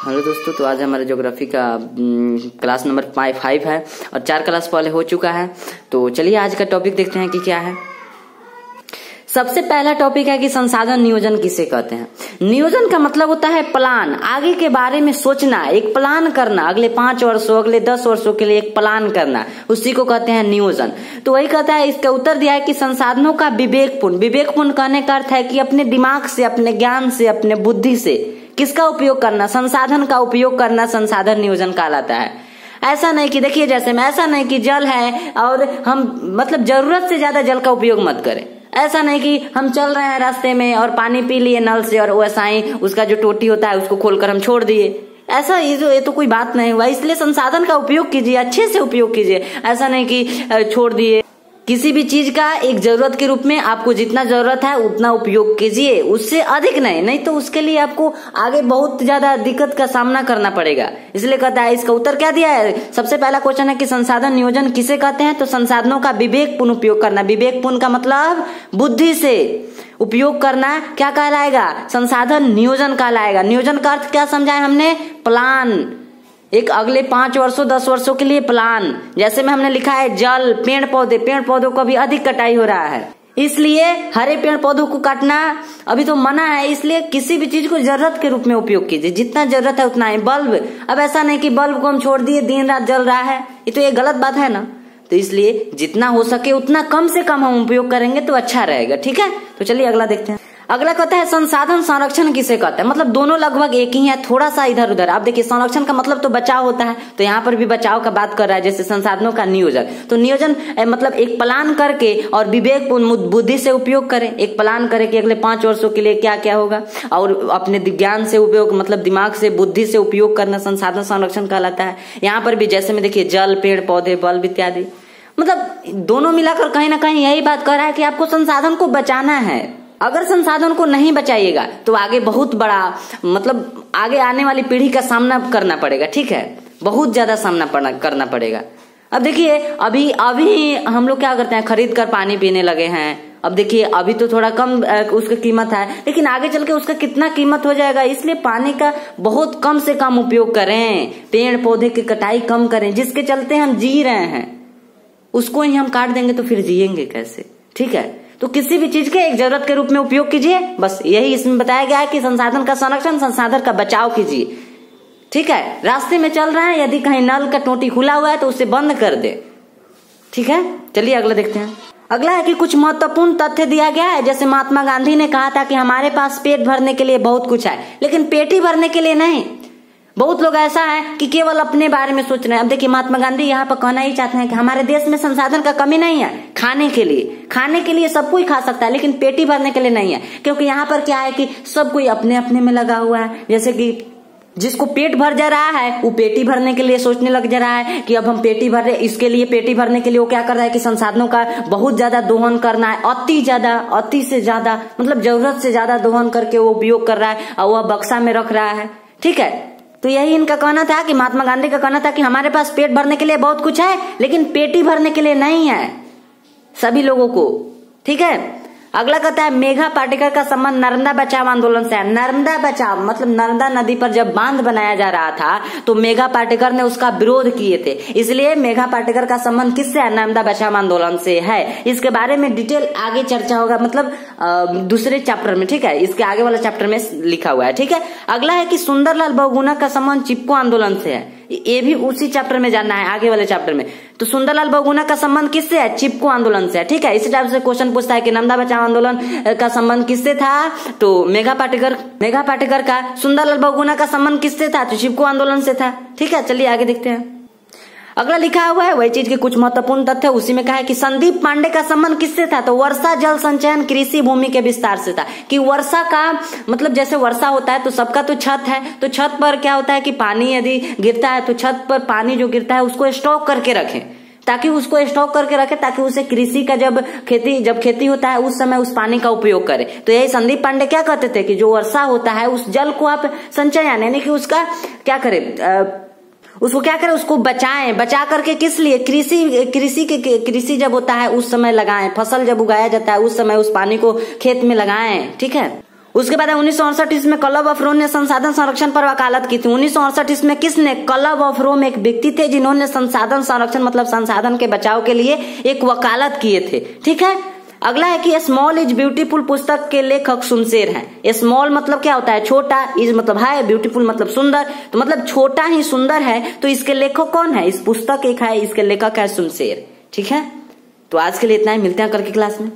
Hello दोस्तों, तो आज हमारे ज्योग्राफी का क्लास नंबर 5 है और 4 क्लास पहले हो चुका है। तो चलिए आज का टॉपिक देखते हैं कि क्या है। सबसे पहला टॉपिक है कि संसाधन नियोजन किसे कहते हैं। नियोजन का मतलब होता है प्लान, आगे के बारे में सोचना, एक प्लान करना, अगले 5 वर्षों अगले 10 वर्षों के लिए एक प्लान करना, उसी को कहते हैं नियोजन। तो वही कहता है, इसका उत्तर दिया है कि संसाधनों का विवेकपूर्ण कहने का अर्थ है कि अपने दिमाग से, अपने ज्ञान से, अपने बुद्धि से किसका उपयोग करना, संसाधन का उपयोग करना संसाधन नियोजन कहलाता है। ऐसा नहीं कि देखिए, जैसे में ऐसा नहीं कि जल है और हम मतलब जरूरत से ज्यादा जल का उपयोग मत करें। ऐसा नहीं कि हम चल रहे हैं रास्ते में और पानी पी लिए नल से और वैसा ही उसका जो टोटी होता है उसको खोलकर हम छोड़ दिए। ऐसा ये तो कोई बात नहीं हुआ। इसलिए संसाधन का उपयोग कीजिए, अच्छे से उपयोग कीजिए। ऐसा नहीं कि छोड़ दिए। किसी भी चीज का एक जरूरत के रूप में आपको जितना जरूरत है उतना उपयोग कीजिए, उससे अधिक नहीं तो उसके लिए आपको आगे बहुत ज्यादा दिक्कत का सामना करना पड़ेगा। इसलिए कहता है, इसका उत्तर क्या दिया है। सबसे पहला क्वेश्चन है कि संसाधन नियोजन किसे कहते हैं। तो संसाधनों का विवेकपूर्ण उपयोग करना, विवेकपूर्ण का मतलब बुद्धि से उपयोग करना क्या कहलाएगा, संसाधन नियोजन कहलाएगा। नियोजन का अर्थ क्या समझा है हमने, प्लान, एक अगले 5 वर्षों 10 वर्षों के लिए प्लान। जैसे में हमने लिखा है जल, पेड़ पौधों को भी अधिक कटाई हो रहा है, इसलिए हरे पेड़ पौधों को काटना अभी तो मना है। इसलिए किसी भी चीज को जरूरत के रूप में उपयोग कीजिए, जितना जरूरत है उतना ही। बल्ब, अब ऐसा नहीं कि बल्ब को हम छोड़ दिए दिन रात जल रहा है, ये गलत बात है ना। तो इसलिए जितना हो सके उतना कम से कम हम उपयोग करेंगे तो अच्छा रहेगा। ठीक है, तो चलिए अगला देखते हैं। अगला कहता है संसाधन संरक्षण किसे कहते हैं। मतलब दोनों लगभग एक ही है, थोड़ा सा इधर उधर। आप देखिए, संरक्षण का मतलब तो बचाव होता है, तो यहाँ पर भी बचाव का बात कर रहा है, जैसे संसाधनों का नियोजन। तो नियोजन मतलब एक प्लान करके और विवेकपूर्ण बुद्धि से उपयोग करें। एक प्लान करें कि अगले 5 वर्षों के लिए क्या क्या होगा, और अपने ज्ञान से उपयोग मतलब दिमाग से, बुद्धि से उपयोग करना संसाधन संरक्षण कहलाता है। यहाँ पर भी जैसे में देखिए जल, पेड़ पौधे, बल्ब इत्यादि, मतलब दोनों मिलाकर कहीं ना कहीं यही बात कर रहा है कि आपको संसाधन को बचाना है। अगर संसाधन को नहीं बचाइएगा तो आगे बहुत बड़ा मतलब आगे आने वाली पीढ़ी का सामना करना पड़ेगा। ठीक है, बहुत ज्यादा सामना करना पड़ेगा। अब देखिए, अभी हम लोग क्या करते हैं, खरीद कर पानी पीने लगे हैं। अब देखिए, अभी तो थोड़ा कम उसका कीमत है, लेकिन आगे चल के उसका कितना कीमत हो जाएगा। इसलिए पानी का बहुत कम से कम उपयोग करें, पेड़ पौधे की कटाई कम करें, जिसके चलते हम जी रहे हैं उसको ही हम काट देंगे तो फिर जिएंगे कैसे। ठीक है, तो किसी भी चीज के एक जरूरत के रूप में उपयोग कीजिए, बस यही इसमें बताया गया है कि संसाधन का संरक्षण, संसाधन का बचाव कीजिए। ठीक है, रास्ते में चल रहे हैं, यदि कहीं नल का टोटी खुला हुआ है तो उसे बंद कर दे। ठीक है, चलिए अगला देखते हैं। अगला है कि कुछ महत्वपूर्ण तथ्य दिया गया है। जैसे महात्मा गांधी ने कहा था कि हमारे पास पेट भरने के लिए बहुत कुछ है, लेकिन पेट ही भरने के लिए नहीं। बहुत लोग ऐसा है कि केवल अपने बारे में सोच रहे हैं। अब देखिए, महात्मा गांधी यहाँ पर कहना ही चाहते हैं कि हमारे देश में संसाधन का कमी नहीं है। खाने के लिए सब कोई खा सकता है, लेकिन पेट ही भरने के लिए नहीं है। क्योंकि यहाँ पर क्या है कि सब कोई अपने अपने में लगा हुआ है। जैसे कि जिसको पेट भर जा रहा है वो पेटी भरने के लिए सोचने लग जा रहा है कि अब हम पेटी भर रहे, इसके लिए पेटी भरने के लिए वो क्या कर रहा है कि संसाधनों का बहुत ज्यादा दोहन करना है, अति से ज्यादा मतलब जरूरत से ज्यादा दोहन करके वो उपयोग कर रहा है और वह बक्सा में रख रहा है। ठीक है, तो यही इनका कहना था कि महात्मा गांधी का कहना था कि हमारे पास पेट भरने के लिए बहुत कुछ है, लेकिन पेटी भरने के लिए नहीं है सभी लोगों को। ठीक है, अगला कहता है मेघा पाटेकर का संबंध नर्मदा बचाओ आंदोलन से है। नर्मदा बचाओ मतलब नर्मदा नदी पर जब बांध बनाया जा रहा था तो मेघा पाटेकर ने उसका विरोध किए थे, इसलिए मेघा पाटेकर का संबंध किससे है, नर्मदा बचाओ आंदोलन से है। इसके बारे में डिटेल आगे चर्चा होगा, मतलब दूसरे चैप्टर में। ठीक है, इसके आगे वाला चैप्टर में लिखा हुआ है। ठीक है, अगला है कि सुंदरलाल बहुगुणा का संबंध चिपको आंदोलन से है। ये भी उसी चैप्टर में जानना है, आगे वाले चैप्टर में। तो सुंदरलाल बहुगुणा का संबंध किससे है, चिपको आंदोलन से है। ठीक है, इसी टाइप से क्वेश्चन पूछता है कि नर्मदा बचाओ आंदोलन का संबंध किससे था, तो मेघा पाटेकर का। सुंदरलाल बहुगुणा का संबंध किससे था, तो चिपको आंदोलन से था। ठीक है, चलिए आगे देखते हैं। अगला लिखा हुआ है वही चीज के कुछ महत्वपूर्ण तथ्य, उसी में कहा है कि संदीप पांडे का संबंध किससे था, तो वर्षा जल संचयन कृषि भूमि के विस्तार से था। कि वर्षा का मतलब जैसे वर्षा होता है तो सबका तो छत है, तो छत पर क्या होता है कि पानी यदि गिरता है तो छत पर पानी जो गिरता है उसको स्टॉक करके रखें, ताकि उसे कृषि का जब खेती होता है उस समय उस पानी का उपयोग करें। तो यही संदीप पांडे क्या कहते थे कि जो वर्षा होता है उस जल को आप संचयन यानी कि उसका क्या करें, उसको बचा करके किस लिए, कृषि जब होता है उस समय लगाएं, फसल जब उगाया जाता है उस समय उस पानी को खेत में लगाएं। ठीक है, उसके बाद 1968 इसमें क्लब ऑफ रोम ने संसाधन संरक्षण पर वकालत की थी। 1968 इसमें किसने? क्लब ऑफ रोम एक व्यक्ति थे जिन्होंने संसाधन संरक्षण मतलब संसाधन के बचाव के लिए एक वकालत किए थे। ठीक है। अगला है कि स्मॉल इज ब्यूटीफुल पुस्तक के लेखक शुमशेर हैं। स्मॉल मतलब क्या होता है? छोटा, इज मतलब है, ब्यूटीफुल मतलब सुंदर, तो मतलब छोटा ही सुंदर है। तो इसके लेखक कौन है? इस पुस्तक एक है, इसके लेखक है शुमशेर। ठीक है। तो आज के लिए इतना ही, मिलते हैं कल की क्लास में।